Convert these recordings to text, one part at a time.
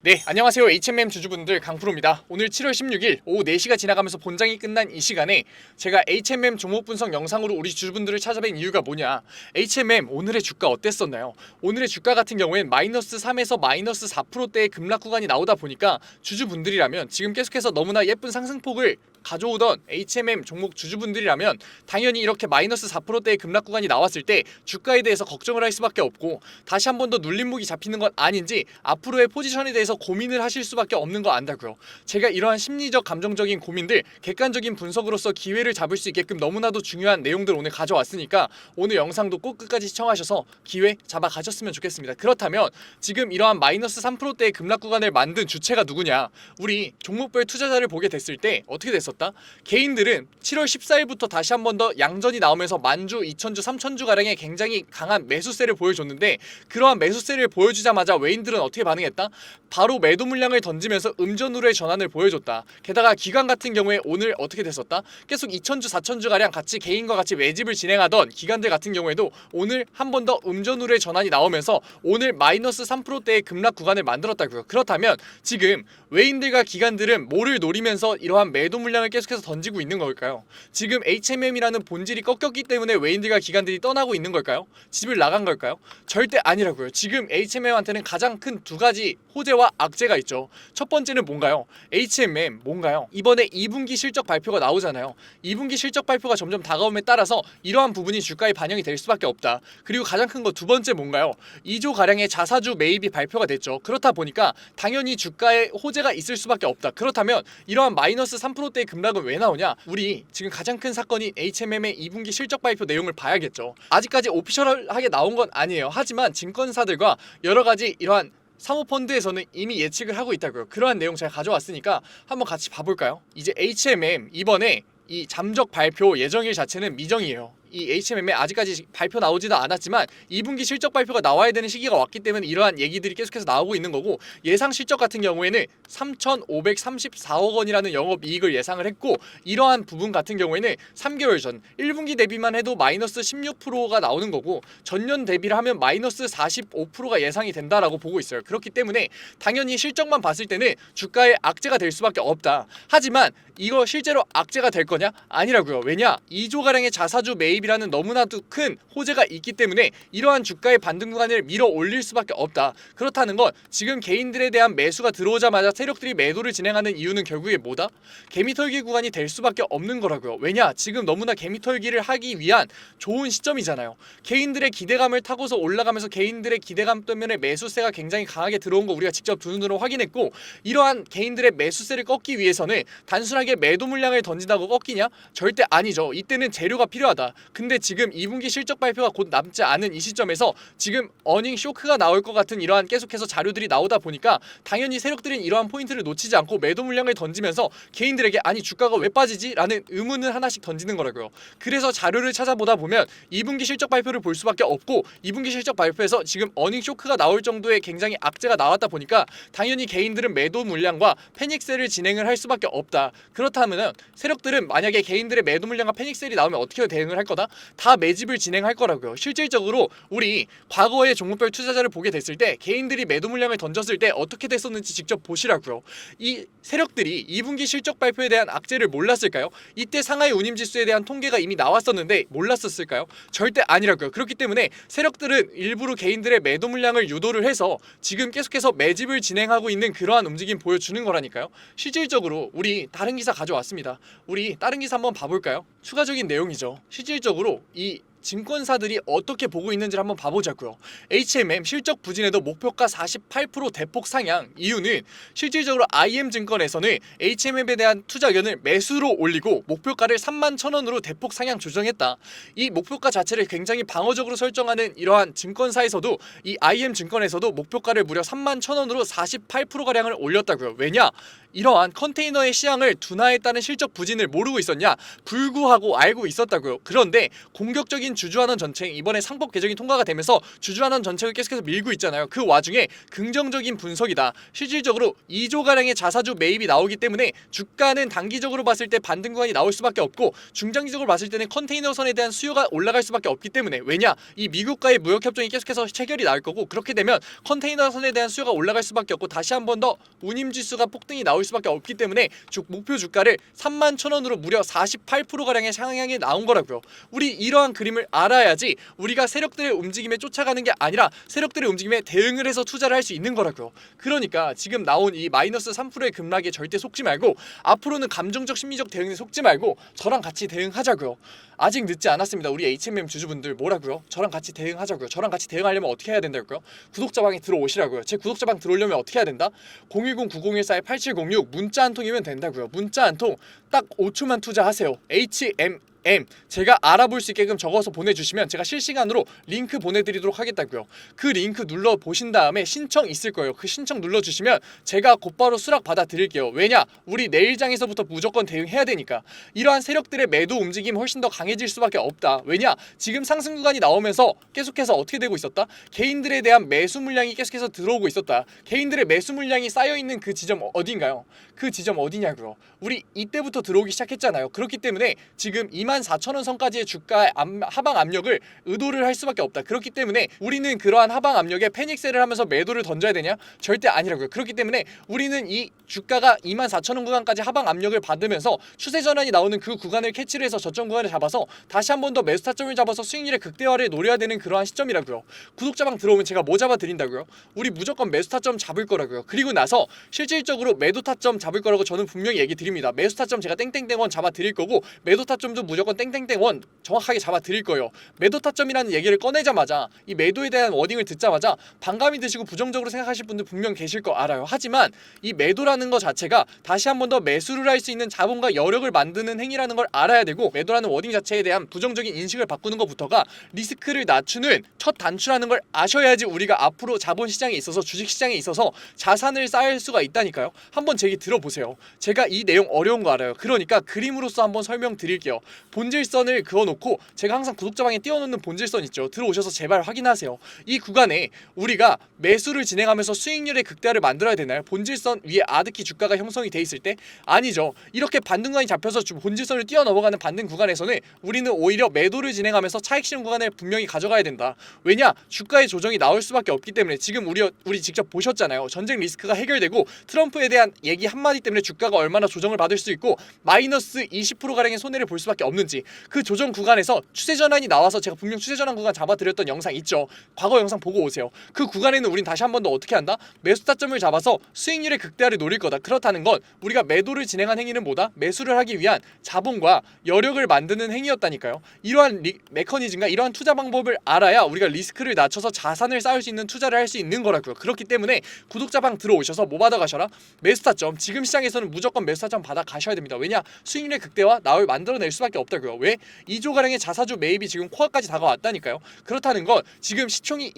네, 안녕하세요. HMM 주주분들 강프로입니다. 오늘 7월 16일 오후 4시가 지나가면서 본장이 끝난 이 시간에 제가 HMM 종목 분석 영상으로 우리 주주분들을 찾아뵌 이유가 뭐냐, HMM 오늘의 주가 어땠었나요? 오늘의 주가 같은 경우엔 마이너스 3에서 마이너스 4%대의 급락 구간이 나오다 보니까 주주분들이라면, 지금 계속해서 너무나 예쁜 상승폭을 가져오던 HMM 종목 주주분들이라면 당연히 이렇게 마이너스 4%대의 급락 구간이 나왔을 때 주가에 대해서 걱정을 할 수밖에 없고, 다시 한 번 더 눌림목이 잡히는 건 아닌지 앞으로의 포지션에 대해서 고민을 하실 수밖에 없는 거 안다고요. 제가 이러한 심리적 감정적인 고민들 객관적인 분석으로서 기회를 잡을 수 있게끔 너무나도 중요한 내용들 오늘 가져왔으니까 오늘 영상도 꼭 끝까지 시청하셔서 기회 잡아 가셨으면 좋겠습니다. 그렇다면 지금 이러한 마이너스 3%대의 급락 구간을 만든 주체가 누구냐, 우리 종목별 투자자를 보게 됐을 때 어떻게 됐었다? 개인들은 7월 14일부터 다시 한 번 더 양전이 나오면서 만주, 2천주, 3천주 가량의 굉장히 강한 매수세를 보여줬는데, 그러한 매수세를 보여주자마자 외인들은 어떻게 반응했다? 바로 매도 물량을 던지면서 음전으로의 전환을 보여줬다. 게다가 기관 같은 경우에 오늘 어떻게 됐었다? 계속 2천주, 4천주 가량 같이 개인과 같이 매집을 진행하던 기관들 같은 경우에도 오늘 한 번 더 음전으로의 전환이 나오면서 오늘 마이너스 3%대의 급락 구간을 만들었다고요. 그렇다면 지금 외인들과 기관들은 뭐를 노리면서 이러한 매도 물량을 계속해서 던지고 있는 걸까요? 지금 HMM이라는 본질이 꺾였기 때문에 외인들과 기관들이 떠나고 있는 걸까요? 집을 나간 걸까요? 절대 아니라고요. 지금 HMM한테는 가장 큰 두 가지 호재와 악재가 있죠. 첫 번째는 뭔가요? HMM 뭔가요? 이번에 2분기 실적 발표가 나오잖아요. 2분기 실적 발표가 점점 다가옴에 따라서 이러한 부분이 주가에 반영이 될 수밖에 없다. 그리고 가장 큰 거 두 번째 뭔가요? 2조 가량의 자사주 매입이 발표가 됐죠. 그렇다 보니까 당연히 주가에 호재가 있을 수밖에 없다. 그렇다면 이러한 마이너스 3%대의 급락은 왜 나오냐? 우리 지금 가장 큰 사건인 HMM의 2분기 실적 발표 내용을 봐야겠죠. 아직까지 오피셜하게 나온 건 아니에요. 하지만 증권사들과 여러 가지 이러한 사모펀드에서는 이미 예측을 하고 있다고요. 그러한 내용 제가 가져왔으니까 한번 같이 봐볼까요? 이제 HMM 이번에 이 잠적 발표 예정일 자체는 미정이에요. 이 HMM에 아직까지 발표 나오지도 않았지만 2분기 실적 발표가 나와야 되는 시기가 왔기 때문에 이러한 얘기들이 계속해서 나오고 있는 거고, 예상 실적 같은 경우에는 3,534억 원이라는 영업이익을 예상을 했고, 이러한 부분 같은 경우에는 3개월 전 1분기 대비만 해도 마이너스 16%가 나오는 거고, 전년 대비를 하면 마이너스 45%가 예상이 된다라고 보고 있어요. 그렇기 때문에 당연히 실적만 봤을 때는 주가에 악재가 될 수밖에 없다. 하지만 이거 실제로 악재가 될 거냐? 아니라고요. 왜냐? 2조 가량의 자사주 매입이라는 너무나도 큰 호재가 있기 때문에 이러한 주가의 반등 구간을 밀어 올릴 수밖에 없다. 그렇다는 건 지금 개인들에 대한 매수가 들어오자마자 세력들이 매도를 진행하는 이유는 결국에 뭐다? 개미털기 구간이 될 수밖에 없는 거라고요. 왜냐? 지금 너무나 개미털기를 하기 위한 좋은 시점이잖아요. 개인들의 기대감을 타고서 올라가면서 개인들의 기대감 때문에 매수세가 굉장히 강하게 들어온 거 우리가 직접 두 눈으로 확인했고, 이러한 개인들의 매수세를 꺾기 위해서는 단순하게 매도 물량을 던진다고 꺾이냐? 절대 아니죠. 이때는 재료가 필요하다. 근데 지금 2분기 실적 발표가 곧 남지 않은 이 시점에서 지금 어닝 쇼크가 나올 것 같은 이러한 계속해서 자료들이 나오다 보니까 당연히 세력들은 이러한 포인트를 놓치지 않고 매도 물량을 던지면서 개인들에게 아니 주가가 왜 빠지지? 라는 의문을 하나씩 던지는 거라고요. 그래서 자료를 찾아보다 보면 2분기 실적 발표를 볼 수밖에 없고, 2분기 실적 발표에서 지금 어닝 쇼크가 나올 정도의 굉장히 악재가 나왔다 보니까 당연히 개인들은 매도 물량과 패닉셀을 진행을 할 수밖에 없다. 그렇다면 세력들은 만약에 개인들의 매도 물량과 패닉셀이 나오면 어떻게 대응을 할 거다? 다 매집을 진행할 거라고요. 실질적으로 우리 과거의 종목별 투자자를 보게 됐을 때 개인들이 매도 물량을 던졌을 때 어떻게 됐었는지 직접 보시라고요. 이 세력들이 2분기 실적 발표에 대한 악재를 몰랐을까요? 이때 상하이 운임지수에 대한 통계가 이미 나왔었는데 몰랐었을까요? 절대 아니라고요. 그렇기 때문에 세력들은 일부러 개인들의 매도 물량을 유도를 해서 지금 계속해서 매집을 진행하고 있는 그러한 움직임 보여주는 거라니까요. 실질적으로 우리 다른 기사 가져왔습니다. 우리 다른 기사 한번 봐볼까요? 추가적인 내용이죠. 실질적으로 이 증권사들이 어떻게 보고 있는지를 한번 봐보자고요. HMM 실적 부진에도 목표가 48% 대폭 상향. 이유는 실질적으로 IM증권에서는 HMM에 대한 투자 의견을 매수로 올리고 목표가를 31,000원으로 대폭 상향 조정했다. 이 목표가 자체를 굉장히 방어적으로 설정하는 이러한 증권사에서도 이 IM증권에서도 목표가를 무려 31,000원으로 48%가량을 올렸다고요. 왜냐? 이러한 컨테이너의 시황을 둔화했다는 실적 부진을 모르고 있었냐? 불구하고 알고 있었다고요. 그런데 공격적인 주주환원 전책, 이번에 상법 개정이 통과가 되면서 주주환원 전책을 계속해서 밀고 있잖아요. 그 와중에 긍정적인 분석이다. 실질적으로 2조가량의 자사주 매입이 나오기 때문에 주가는 단기적으로 봤을 때 반등 구간이 나올 수밖에 없고, 중장기적으로 봤을 때는 컨테이너선에 대한 수요가 올라갈 수밖에 없기 때문에, 왜냐? 이 미국과의 무역협정이 계속해서 체결이 나올 거고, 그렇게 되면 컨테이너선에 대한 수요가 올라갈 수밖에 없고, 다시 한 번 더 운임지수가 폭등이 나올 수밖에 없기 때문에 목표 주가를 31,000원으로 무려 48%가량의 상향이 나온 거라고요. 우리 이러한 그림을 알아야지 우리가 세력들의 움직임에 쫓아가는 게 아니라 세력들의 움직임에 대응을 해서 투자를 할 수 있는 거라고요. 그러니까 지금 나온 이 마이너스 3%의 급락에 절대 속지 말고, 앞으로는 감정적 심리적 대응에 속지 말고 저랑 같이 대응하자고요. 아직 늦지 않았습니다. 우리 HMM 주주분들, 뭐라고요? 저랑 같이 대응하자고요. 저랑 같이 대응하려면 어떻게 해야 된다고요? 구독자방에 들어오시라고요. 제 구독자방 들어오려면 어떻게 해야 된다? 010-9014-8706 문자 한 통이면 된다고요. 문자 한 통 딱 5초만 투자하세요. HMM 제가 알아볼 수 있게끔 적어서 보내주시면 제가 실시간으로 링크 보내드리도록 하겠다고요. 그 링크 눌러 보신 다음에 신청 있을 거예요. 그 신청 눌러주시면 제가 곧바로 수락 받아드릴게요. 왜냐? 우리 내일장에서부터 무조건 대응해야 되니까. 이러한 세력들의 매도 움직임 훨씬 더 강해질 수밖에 없다. 왜냐? 지금 상승 구간이 나오면서 계속해서 어떻게 되고 있었다? 개인들에 대한 매수 물량이 계속해서 들어오고 있었다. 개인들의 매수 물량이 쌓여있는 그 지점 어딘가요? 그 지점 어디냐고요? 우리 이때부터 들어오기 시작했잖아요. 그렇기 때문에 지금 24,000원 선까지의 주가의 하방 압력을 의도를 할 수밖에 없다. 그렇기 때문에 우리는 그러한 하방 압력에 패닉셀을 하면서 매도를 던져야 되냐? 절대 아니라고요. 그렇기 때문에 우리는 이 주가가 24,000원 구간까지 하방 압력을 받으면서 추세 전환이 나오는 그 구간을 캐치를 해서 저점 구간을 잡아서 다시 한 번 더 매수 타점을 잡아서 수익률의 극대화를 노려야 되는 그러한 시점이라고요. 구독자방 들어오면 제가 뭐 잡아 드린다고요? 우리 무조건 매수 타점 잡을 거라고요. 그리고 나서 실질적으로 매도 타점 잡을 거라고 저는 분명히 얘기 드립니다. 매수 타점 제가 땡땡땡원 잡아 드릴 거고, 매도 타점도 무조건 땡땡땡원 정확하게 잡아 드릴 거예요. 매도 타점이라는 얘기를 꺼내자마자, 이 매도에 대한 워딩을 듣자마자 반감이 드시고 부정적으로 생각하실 분들 분명 계실 거 알아요. 하지만 이 매도라는 거 자체가 다시 한 번 더 매수를 할 수 있는 자본과 여력을 만드는 행위라는 걸 알아야 되고, 매도라는 워딩 자체에 대한 부정적인 인식을 바꾸는 것부터가 리스크를 낮추는 첫 단추라는 걸 아셔야지 우리가 앞으로 자본시장에 있어서, 주식시장에 있어서 자산을 쌓을 수가 있다니까요. 한번 제 얘기 들어보세요. 제가 이 내용 어려운 거 알아요. 그러니까 그림으로서 한번 설명드릴게요. 본질선을 그어놓고, 제가 항상 구독자방에 띄워놓는 본질선 있죠. 들어오셔서 제발 확인하세요. 이 구간에 우리가 매수를 진행하면서 수익률의 극대화를 만들어야 되나요? 본질선 위에 아득히 주가가 형성이 돼 있을 때? 아니죠. 이렇게 반등 구간이 잡혀서 본질선을 뛰어넘어가는 반등 구간에서는 우리는 오히려 매도를 진행하면서 차익 실현 구간을 분명히 가져가야 된다. 왜냐? 주가의 조정이 나올 수밖에 없기 때문에. 지금 우리 직접 보셨잖아요. 전쟁 리스크가 해결되고 트럼프에 대한 얘기 한마디 때문에 주가가 얼마나 조정을 받을 수 있고 마이너스 20%가량의 손해를 볼 수밖에 없는지. 그 조정 구간에서 추세 전환이 나와서 제가 분명 추세 전환 구간 잡아드렸던 영상 있죠. 과거 영상 보고 오세요. 그 구간에는 우린 다시 한 번 더 어떻게 한다? 매수 타점을 잡아서 수익률의 극대화를 노릴 거다. 그렇다는 건 우리가 매도를 진행한 행위는 뭐다? 매수를 하기 위한 자본과 여력을 만드는 행위였다니까요. 이러한 메커니즘과 이러한 투자 방법을 알아야 우리가 리스크를 낮춰서 자산을 쌓을 수 있는 투자를 할 수 있는 거라고요. 그렇기 때문에 구독자방 들어오셔서 뭐 받아 가셔라? 매수 타점. 지금 시장에서는 무조건 매수 타점 받아 가셔야 됩니다. 왜냐? 수익률의 극대화 만들어낼 수밖에 없다고요. 왜? 2조가량의 자사주 매입이 지금 코앞까지 다가왔다니까요. 그렇다는 건 지금 시총이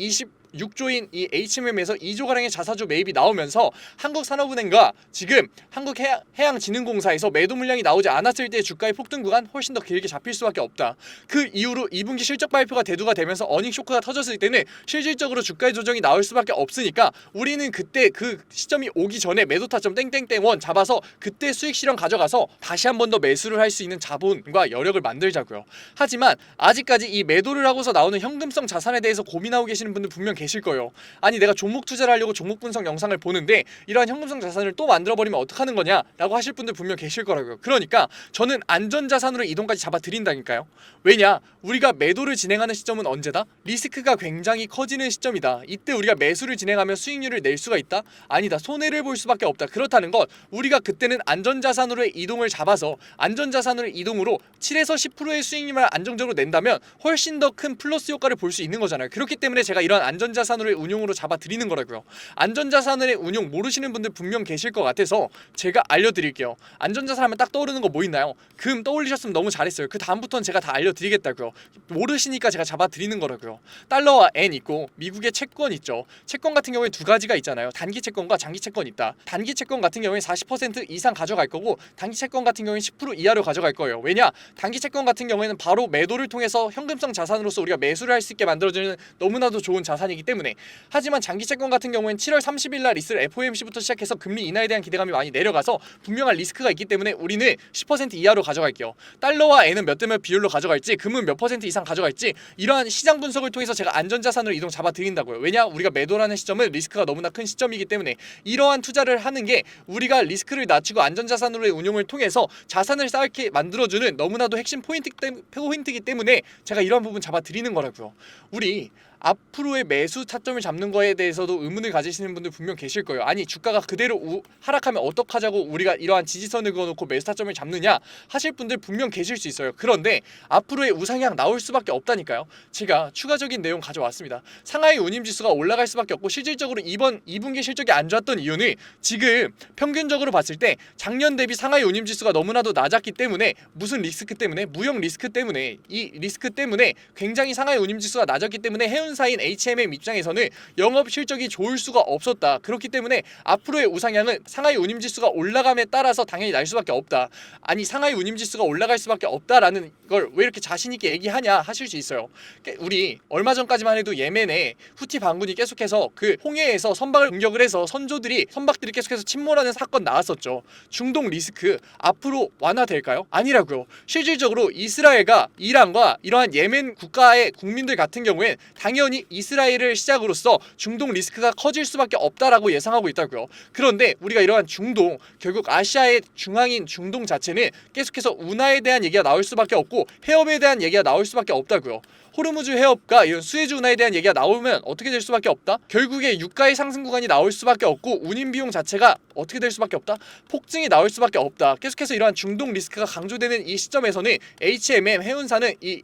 6조인 이 HMM에서 2조가량의 자사주 매입이 나오면서 한국산업은행과 지금 한국해양진흥공사에서 매도 물량이 나오지 않았을 때 주가의 폭등 구간 훨씬 더 길게 잡힐 수밖에 없다. 그 이후로 2분기 실적 발표가 대두가 되면서 어닝 쇼크가 터졌을 때는 실질적으로 주가의 조정이 나올 수밖에 없으니까 우리는 그때 그 시점이 오기 전에 매도 타점 땡땡땡원 잡아서 그때 수익 실현 가져가서 다시 한 번 더 매수를 할 수 있는 자본과 여력을 만들자고요. 하지만 아직까지 이 매도를 하고서 나오는 현금성 자산에 대해서 고민하고 계시는 분들 분명 계실 거예요. 아니, 내가 종목 투자를 하려고 종목 분석 영상을 보는데 이러한 현금성 자산을 또 만들어버리면 어떡하는 거냐 라고 하실 분들 분명 계실 거라고요. 그러니까 저는 안전자산으로 이동까지 잡아드린다니까요. 왜냐? 우리가 매도를 진행하는 시점은 언제다? 리스크가 굉장히 커지는 시점이다. 이때 우리가 매수를 진행하면 수익률을 낼 수가 있다? 아니다. 손해를 볼 수밖에 없다. 그렇다는 건 우리가 그때는 안전자산으로의 이동을 잡아서 안전자산으로의 이동으로 7에서 10%의 수익률을 안정적으로 낸다면 훨씬 더 큰 플러스 효과를 볼 수 있는 거잖아요. 그렇기 때문에 제가 이런 안전 안전자산으로의 운용으로 잡아드리는 거라고요. 안전자산의 운용 모르시는 분들 분명 계실 것 같아서 제가 알려드릴게요. 안전자산 하면 딱 떠오르는 거 뭐 있나요? 금 떠올리셨으면 너무 잘했어요. 그 다음부터는 제가 다 알려드리겠다고요. 모르시니까 제가 잡아드리는 거라고요. 달러와 엔 있고 미국의 채권 있죠. 채권 같은 경우에 두 가지가 있잖아요. 단기 채권과 장기 채권 있다. 단기 채권 같은 경우에 40% 이상 가져갈 거고 단기 채권 같은 경우에 10% 이하로 가져갈 거예요. 왜냐? 단기 채권 같은 경우에는 바로 매도를 통해서 현금성 자산으로서 우리가 매수를 할 수 있게 만들어주는 너무나도 좋은 자산이기 때문에. 하지만 장기 채권 같은 경우에는 7월 30일 날 있을 FOMC부터 시작해서 금리 인하에 대한 기대감이 많이 내려가서 분명한 리스크가 있기 때문에 우리는 10% 이하로 가져갈게요. 달러와 엔은 몇 대 몇 비율로 가져갈지, 금은 몇 % 이상 가져갈지, 이러한 시장 분석을 통해서 제가 안전자산으로 이동 잡아드린다고요. 왜냐? 우리가 매도라는 시점은 리스크가 너무나 큰 시점이기 때문에 이러한 투자를 하는 게 우리가 리스크를 낮추고 안전자산으로의 운용을 통해서 자산을 쌓게 만들어주는 너무나도 핵심 포인트이기 때문에 제가 이러한 부분 잡아드리는 거라고요. 우리 앞으로의 매수 타점을 잡는 거에 대해서도 의문을 가지시는 분들 분명 계실 거예요. 아니 주가가 그대로 하락하면 어떡하자고 우리가 이러한 지지선을 그어놓고 매수 타점을 잡느냐 하실 분들 분명 계실 수 있어요. 그런데 앞으로의 우상향 나올 수밖에 없다니까요. 제가 추가적인 내용 가져왔습니다. 상하이 운임지수가 올라갈 수밖에 없고 실질적으로 이번 2분기 실적이 안 좋았던 이유는 지금 평균적으로 봤을 때 작년 대비 상하이 운임지수가 너무나도 낮았기 때문에 무슨 리스크 때문에? 무역 리스크 때문에. 이 리스크 때문에 굉장히 상하이 운임지수가 낮았기 때문에 해운사인 HMM 입장에서는 영업 실적이 좋을 수가 없었다. 그렇기 때문에 앞으로의 우상향은 상하이 운임지수가 올라감에 따라서 당연히 날 수밖에 없다. 아니 상하이 운임지수가 올라갈 수밖에 없다라는 걸 왜 이렇게 자신 있게 얘기하냐 하실 수 있어요. 우리 얼마 전까지만 해도 예멘에 후티 반군이 계속해서 그 홍해에서 선박을 공격을 해서 선박들이 계속해서 침몰하는 사건 나왔었죠. 중동 리스크 앞으로 완화될까요? 아니라고요. 실질적으로 이스라엘과 이란과 이러한 예멘 국가의 국민들 같은 경우엔 당연히 이스라엘을 시작으로서 중동 리스크가 커질 수밖에 없다라고 예상하고 있다고요. 그런데 우리가 이러한 중동, 결국 아시아의 중앙인 중동 자체는 계속해서 운하에 대한 얘기가 나올 수밖에 없고 해협에 대한 얘기가 나올 수밖에 없다고요. 호르무즈 해협과 이런 수에즈 운하에 대한 얘기가 나오면 어떻게 될 수밖에 없다? 결국에 유가의 상승 구간이 나올 수밖에 없고 운임 비용 자체가 어떻게 될 수밖에 없다? 폭증이 나올 수밖에 없다. 계속해서 이러한 중동 리스크가 강조되는 이 시점에서는 HMM 해운사는 이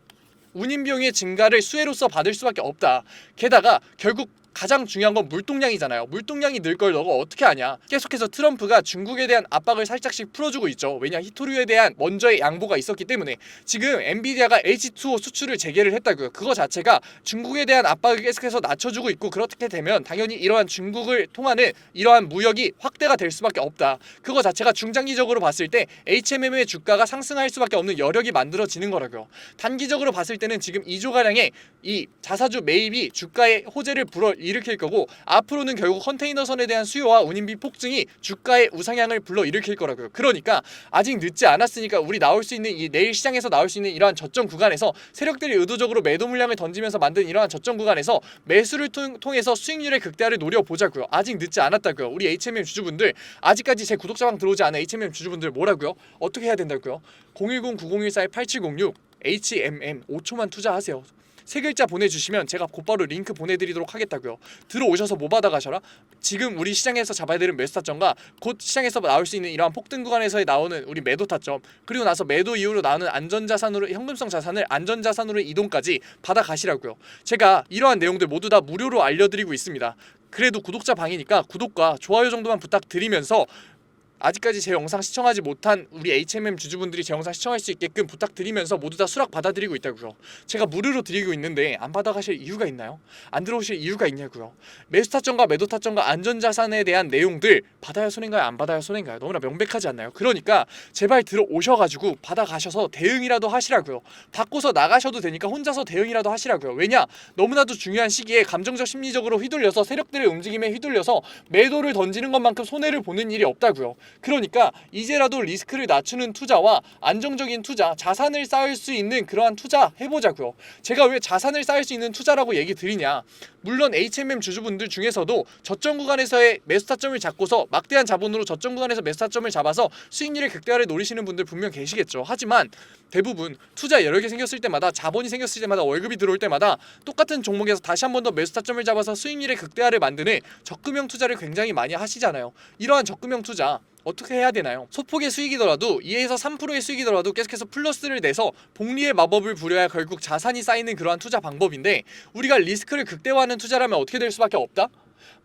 운임 비용의 증가를 수혜로서 받을 수밖에 없다. 게다가 결국 가장 중요한 건 물동량이잖아요. 물동량이 늘 걸 너가 어떻게 아냐. 계속해서 트럼프가 중국에 대한 압박을 살짝씩 풀어주고 있죠. 왜냐 히토류에 대한 먼저의 양보가 있었기 때문에. 지금 엔비디아가 H2O 수출을 재개를 했다고요. 그거 자체가 중국에 대한 압박을 계속해서 낮춰주고 있고, 그렇게 되면 당연히 이러한 중국을 통하는 이러한 무역이 확대가 될 수밖에 없다. 그거 자체가 중장기적으로 봤을 때 HMM의 주가가 상승할 수밖에 없는 여력이 만들어지는 거라고요. 단기적으로 봤을 때는 지금 2조가량의 이 자사주 매입이 주가의 호재를 일으킬 거고, 앞으로는 결국 컨테이너선에 대한 수요와 운임비 폭증이 주가의 우상향을 불러일으킬 거라고요. 그러니까 아직 늦지 않았으니까 우리 나올 수 있는 이 내일 시장에서 나올 수 있는 이러한 저점 구간에서 세력들이 의도적으로 매도 물량을 던지면서 만든 이러한 저점 구간에서 매수를 통해서 수익률의 극대화를 노려보자고요. 아직 늦지 않았다고요. 우리 HMM 주주분들, 아직까지 제 구독자방 들어오지 않은 HMM 주주분들 뭐라고요? 어떻게 해야 된다고요? 010-9014-8706 HMM 5초만 투자하세요. 세 글자 보내주시면 제가 곧바로 링크 보내드리도록 하겠다고요. 들어오셔서 뭐 받아가셔라? 지금 우리 시장에서 잡아야 되는 매수 타점과 곧 시장에서 나올 수 있는 이러한 폭등 구간에서 나오는 우리 매도 타점, 그리고 나서 매도 이후로 나오는 안전자산으로 현금성 자산을 안전자산으로 이동까지 받아가시라고요. 제가 이러한 내용들 모두 다 무료로 알려드리고 있습니다. 그래도 구독자 방이니까 구독과 좋아요 정도만 부탁드리면서 아직까지 제 영상 시청하지 못한 우리 HMM 주주분들이 제 영상 시청할 수 있게끔 부탁드리면서 모두 다 수락 받아드리고 있다고요. 제가 무료로 드리고 있는데 안 받아가실 이유가 있나요? 안 들어오실 이유가 있냐고요. 매수 타점과 매도 타점과 안전자산에 대한 내용들 받아야 손해인가요? 안 받아야 손해인가요? 너무나 명백하지 않나요? 그러니까 제발 들어오셔가지고 받아가셔서 대응이라도 하시라고요. 받고서 나가셔도 되니까 혼자서 대응이라도 하시라고요. 왜냐? 너무나도 중요한 시기에 감정적 심리적으로 휘둘려서 세력들의 움직임에 휘둘려서 매도를 던지는 것만큼 손해를 보는 일이 없다고요. 그러니까 이제라도 리스크를 낮추는 투자와 안정적인 투자, 자산을 쌓을 수 있는 그러한 투자 해보자고요. 제가 왜 자산을 쌓을 수 있는 투자라고 얘기 드리냐, 물론 HMM 주주분들 중에서도 저점 구간에서의 매수 타점을 잡고서 막대한 자본으로 저점 구간에서 매수 타점을 잡아서 수익률의 극대화를 노리시는 분들 분명 계시겠죠. 하지만 대부분 투자 여러 개 생겼을 때마다, 자본이 생겼을 때마다, 월급이 들어올 때마다 똑같은 종목에서 다시 한 번 더 매수 타점을 잡아서 수익률의 극대화를 만드는 적금형 투자를 굉장히 많이 하시잖아요. 이러한 적금형 투자 어떻게 해야 되나요? 소폭의 수익이더라도 2에서 3%의 수익이더라도 계속해서 플러스를 내서 복리의 마법을 부려야 결국 자산이 쌓이는 그러한 투자 방법인데, 우리가 리스크를 극대화하는 투자라면 어떻게 될 수밖에 없다?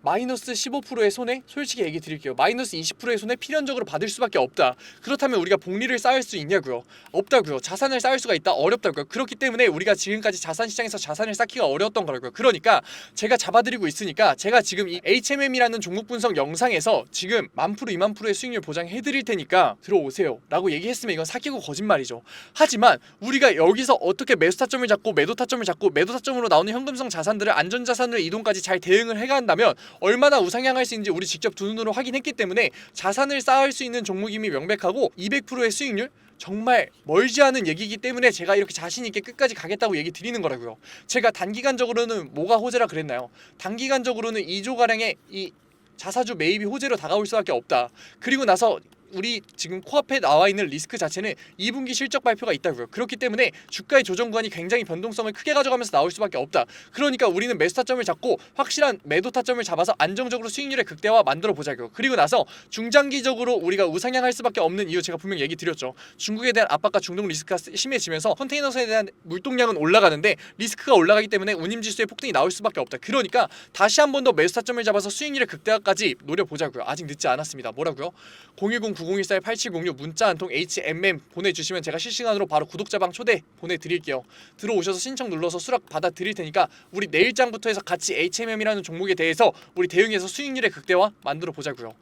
마이너스 15%의 손해? 솔직히 얘기 드릴게요. 마이너스 20%의 손해 필연적으로 받을 수밖에 없다. 그렇다면 우리가 복리를 쌓을 수 있냐고요? 없다고요. 자산을 쌓을 수가 있다? 어렵다고요. 그렇기 때문에 우리가 지금까지 자산시장에서 자산을 쌓기가 어려웠던 거라고요. 그러니까 제가 잡아드리고 있으니까, 제가 지금 이 HMM이라는 종목 분석 영상에서 지금 1000%, 2000%의 수익률 보장해드릴 테니까 들어오세요 라고 얘기했으면 이건 사기고 거짓말이죠. 하지만 우리가 여기서 어떻게 매수 타점을 잡고 매도 타점을 잡고 매도 타점으로 나오는 현금성 자산들을 안전자산으로 이동까지 잘 대응을 해간다면 얼마나 우상향할 수 있는지 우리 직접 두 눈으로 확인했기 때문에 자산을 쌓을 수 있는 종목임이 명백하고 200%의 수익률? 정말 멀지 않은 얘기이기 때문에 제가 이렇게 자신있게 끝까지 가겠다고 얘기 드리는 거라고요. 제가 단기간적으로는 뭐가 호재라 그랬나요? 단기간적으로는 2조가량의 이 자사주 매입이 호재로 다가올 수밖에 없다. 그리고 나서 우리 지금 코앞에 나와 있는 리스크 자체는 2분기 실적 발표가 있다고요. 그렇기 때문에 주가의 조정 구간이 굉장히 변동성을 크게 가져가면서 나올 수밖에 없다. 그러니까 우리는 매수 타점을 잡고 확실한 매도 타점을 잡아서 안정적으로 수익률의 극대화 만들어 보자고요. 그리고 나서 중장기적으로 우리가 우상향할 수밖에 없는 이유 제가 분명 얘기 드렸죠. 중국에 대한 압박과 중동 리스크가 심해지면서 컨테이너선에 대한 물동량은 올라가는데 리스크가 올라가기 때문에 운임지수의 폭등이 나올 수밖에 없다. 그러니까 다시 한 번 더 매수 타점을 잡아서 수익률의 극대화까지 노려보자고요. 아직 늦지 않았습니다. 뭐라고요? 010-9014-8706 문자 한 통 HMM 보내주시면 제가 실시간으로 바로 구독자방 초대 보내드릴게요. 들어오셔서 신청 눌러서 수락 받아드릴 테니까 우리 내일장부터 해서 같이 HMM이라는 종목에 대해서 우리 대응해서 수익률의 극대화 만들어 보자고요.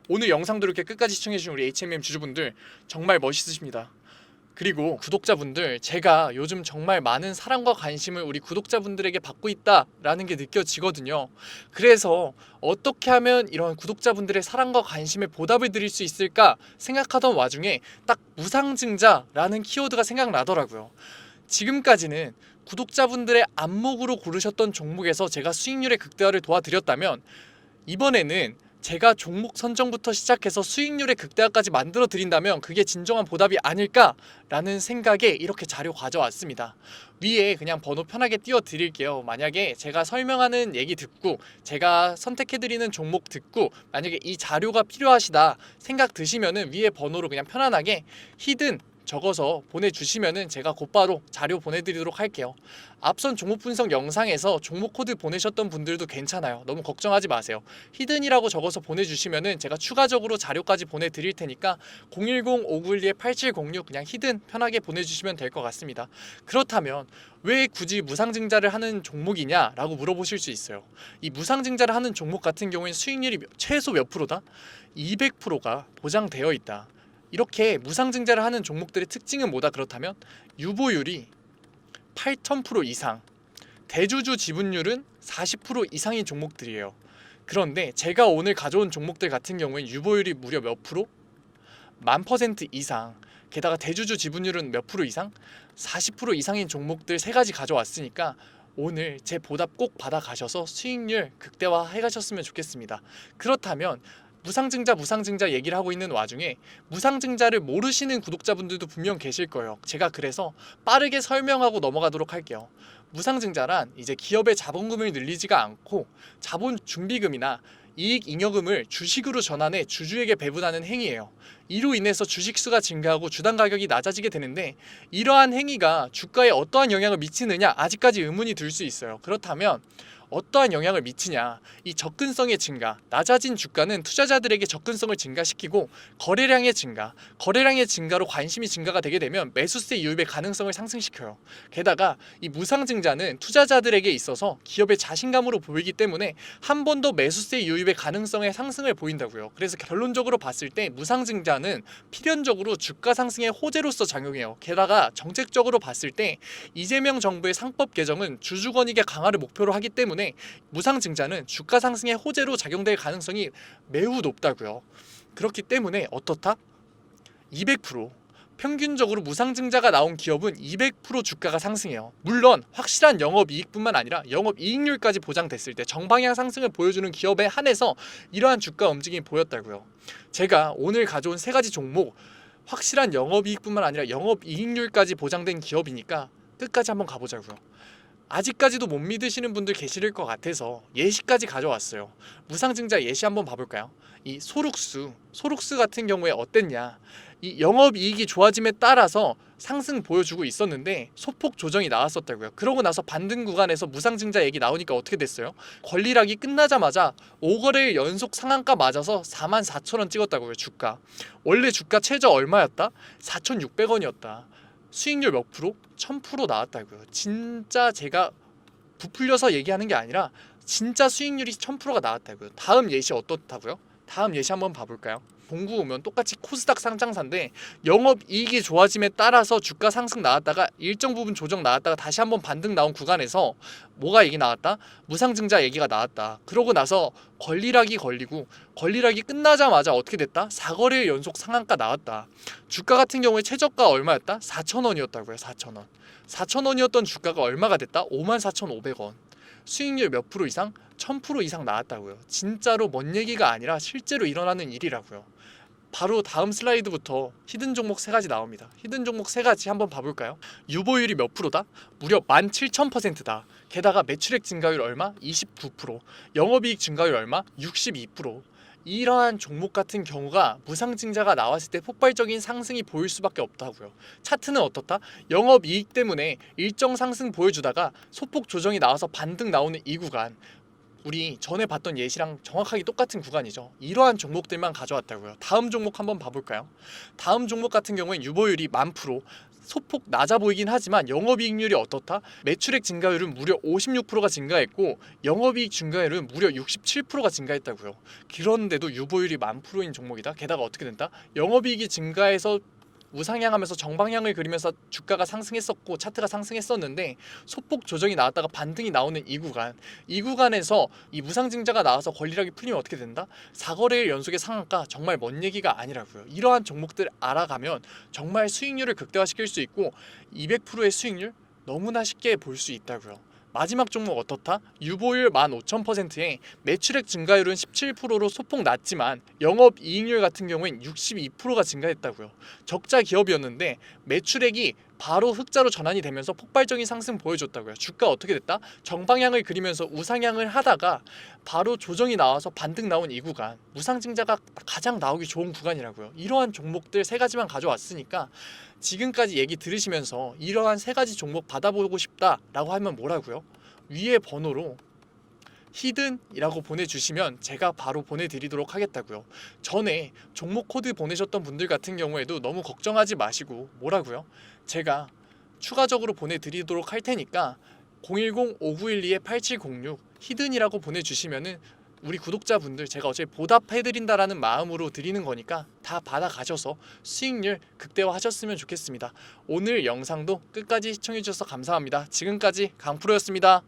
오늘 영상도 이렇게 끝까지 시청해주신 우리 HMM 주주분들 정말 멋있으십니다. 그리고 구독자분들, 제가 요즘 정말 많은 사랑과 관심을 우리 구독자분들에게 받고 있다라는 게 느껴지거든요. 그래서 어떻게 하면 이런 구독자분들의 사랑과 관심에 보답을 드릴 수 있을까 생각하던 와중에 딱 무상증자라는 키워드가 생각나더라고요. 지금까지는 구독자분들의 안목으로 고르셨던 종목에서 제가 수익률의 극대화를 도와드렸다면, 이번에는 제가 종목 선정부터 시작해서 수익률의 극대화까지 만들어 드린다면 그게 진정한 보답이 아닐까라는 생각에 이렇게 자료 가져왔습니다. 위에 그냥 번호 편하게 띄워 드릴게요. 만약에 제가 설명하는 얘기 듣고 제가 선택해 드리는 종목 듣고 만약에 이 자료가 필요하시다 생각 드시면은 위에 번호로 그냥 편안하게 히든 적어서 보내주시면은 제가 곧바로 자료 보내드리도록 할게요. 앞선 종목 분석 영상에서 종목 코드 보내셨던 분들도 괜찮아요. 너무 걱정하지 마세요. 히든이라고 적어서 보내주시면은 제가 추가적으로 자료까지 보내드릴 테니까 010-591-8706 그냥 히든 편하게 보내주시면 될 것 같습니다. 그렇다면 왜 굳이 무상증자를 하는 종목이냐 라고 물어보실 수 있어요. 이 무상증자를 하는 종목 같은 경우에는 수익률이 최소 몇 프로다? 200%가 보장되어 있다. 이렇게 무상증자를 하는 종목들의 특징은 뭐다? 그렇다면 유보율이 8,000% 이상, 대주주 지분율은 40% 이상인 종목들이에요. 그런데 제가 오늘 가져온 종목들 같은 경우에 유보율이 무려 몇 프로? 10,000% 이상, 게다가 대주주 지분율은 몇 프로 이상? 40% 이상인 종목들 세 가지 가져왔으니까 오늘 제 보답 꼭 받아가셔서 수익률 극대화 해가셨으면 좋겠습니다. 그렇다면 무상증자 얘기를 하고 있는 와중에 무상증자를 모르시는 구독자분들도 분명 계실 거예요. 제가 그래서 빠르게 설명하고 넘어가도록 할게요. 무상증자란 이제 기업의 자본금을 늘리지가 않고 자본 준비금이나 이익 잉여금을 주식으로 전환해 주주에게 배분하는 행위예요. 이로 인해서 주식수가 증가하고 주당 가격이 낮아지게 되는데, 이러한 행위가 주가에 어떠한 영향을 미치느냐 아직까지 의문이 들 수 있어요. 그렇다면 어떠한 영향을 미치냐? 이 접근성의 증가, 낮아진 주가는 투자자들에게 접근성을 증가시키고 거래량의 증가로 관심이 증가가 되게 되면 매수세 유입의 가능성을 상승시켜요. 게다가 이 무상증자는 투자자들에게 있어서 기업의 자신감으로 보이기 때문에 한 번 더 매수세 유입의 가능성의 상승을 보인다고요. 그래서 결론적으로 봤을 때 무상증자는 필연적으로 주가 상승의 호재로서 작용해요. 게다가 정책적으로 봤을 때 이재명 정부의 상법 개정은 주주권익의 강화를 목표로 하기 때문에 무상증자는 주가 상승의 호재로 작용될 가능성이 매우 높다고요. 그렇기 때문에 어떻다? 200% 평균적으로 무상증자가 나온 기업은 200% 주가가 상승해요. 물론 확실한 영업이익뿐만 아니라 영업이익률까지 보장됐을 때 정방향 상승을 보여주는 기업에 한해서 이러한 주가 움직임이 보였다고요. 제가 오늘 가져온 세 가지 종목 확실한 영업이익뿐만 아니라 영업이익률까지 보장된 기업이니까 끝까지 한번 가보자고요. 아직까지도 못 믿으시는 분들 계실 것 같아서 예시까지 가져왔어요. 무상증자 예시 한번 봐볼까요? 이 소룩스 같은 경우에 어땠냐, 이 영업이익이 좋아짐에 따라서 상승 보여주고 있었는데 소폭 조정이 나왔었다고요. 그러고 나서 반등 구간에서 무상증자 얘기 나오니까 어떻게 됐어요? 권리락이 끝나자마자 5거래일 연속 상한가 맞아서 44,000원 찍었다고요. 주가 원래 주가 최저 얼마였다? 4,600원이었다. 수익률 몇 프로? 1000% 나왔다고요. 진짜 제가 부풀려서 얘기하는 게 아니라 진짜 수익률이 1000%가 나왔다고요. 다음 예시 어떻다고요? 다음 예시 한번 봐볼까요? 봉구 오면 똑같이 코스닥 상장사인데 영업이익이 좋아짐에 따라서 주가 상승 나왔다가 일정 부분 조정 나왔다가 다시 한번 반등 나온 구간에서 뭐가 얘기 나왔다? 무상증자 얘기가 나왔다. 그러고 나서 권리락이 걸리고 권리락이 끝나자마자 어떻게 됐다? 4거래일 연속 상한가 나왔다. 주가 같은 경우에 최저가 얼마였다? 4,000원이었다고요. 4,000원. 4,000원이었던 주가가 얼마가 됐다? 54,500원. 수익률 몇 프로 이상? 1000% 이상 나왔다고요. 진짜로 먼 얘기가 아니라 실제로 일어나는 일이라고요. 바로 다음 슬라이드부터 히든 종목 3가지 나옵니다. 히든 종목 3가지 한번 봐볼까요? 유보율이 몇 프로다? 무려 17,000%다. 게다가 매출액 증가율 얼마? 29%. 영업이익 증가율 얼마? 62%. 이러한 종목 같은 경우가 무상증자가 나왔을 때 폭발적인 상승이 보일 수밖에 없다고요. 차트는 어떻다? 영업이익 때문에 일정 상승 보여주다가 소폭 조정이 나와서 반등 나오는 이 구간, 우리 전에 봤던 예시랑 정확하게 똑같은 구간이죠. 이러한 종목들만 가져왔다고요. 다음 종목 한번 봐볼까요? 다음 종목 같은 경우엔 유보율이 10,000%, 소폭 낮아 보이긴 하지만 영업이익률이 어떻다? 매출액 증가율은 무려 56%가 증가했고 영업이익 증가율은 무려 67%가 증가했다고요. 그런데도 유보율이 10,000%인 종목이다. 게다가 어떻게 된다? 영업이익이 증가해서 우상향하면서 정방향을 그리면서 주가가 상승했었고 차트가 상승했었는데 소폭 조정이 나왔다가 반등이 나오는 이 구간에서 이 무상증자가 나와서 권리락이 풀리면 어떻게 된다? 4거래일 연속의 상한가, 정말 먼 얘기가 아니라고요. 이러한 종목들 알아가면 정말 수익률을 극대화시킬 수 있고 200%의 수익률 너무나 쉽게 볼 수 있다고요. 마지막 종목 어떻다? 유보율 15,000%에 매출액 증가율은 17%로 소폭 낮지만 영업이익률 같은 경우엔 62%가 증가했다고요. 적자 기업이었는데 매출액이 바로 흑자로 전환이 되면서 폭발적인 상승 보여줬다고요. 주가 어떻게 됐다? 정방향을 그리면서 우상향을 하다가 바로 조정이 나와서 반등 나온 이 구간, 무상증자가 가장 나오기 좋은 구간이라고요. 이러한 종목들 3가지만 가져왔으니까 지금까지 얘기 들으시면서 이러한 3가지 종목 받아보고 싶다라고 하면 뭐라고요? 위에 번호로 히든이라고 보내주시면 제가 바로 보내드리도록 하겠다고요. 전에 종목 코드 보내셨던 분들 같은 경우에도 너무 걱정하지 마시고 뭐라고요? 제가 추가적으로 보내드리도록 할 테니까 010-5912-8706 히든이라고 보내주시면은 우리 구독자분들 제가 어차피 보답해드린다라는 마음으로 드리는 거니까 다 받아가셔서 수익률 극대화하셨으면 좋겠습니다. 오늘 영상도 끝까지 시청해주셔서 감사합니다. 지금까지 강프로였습니다.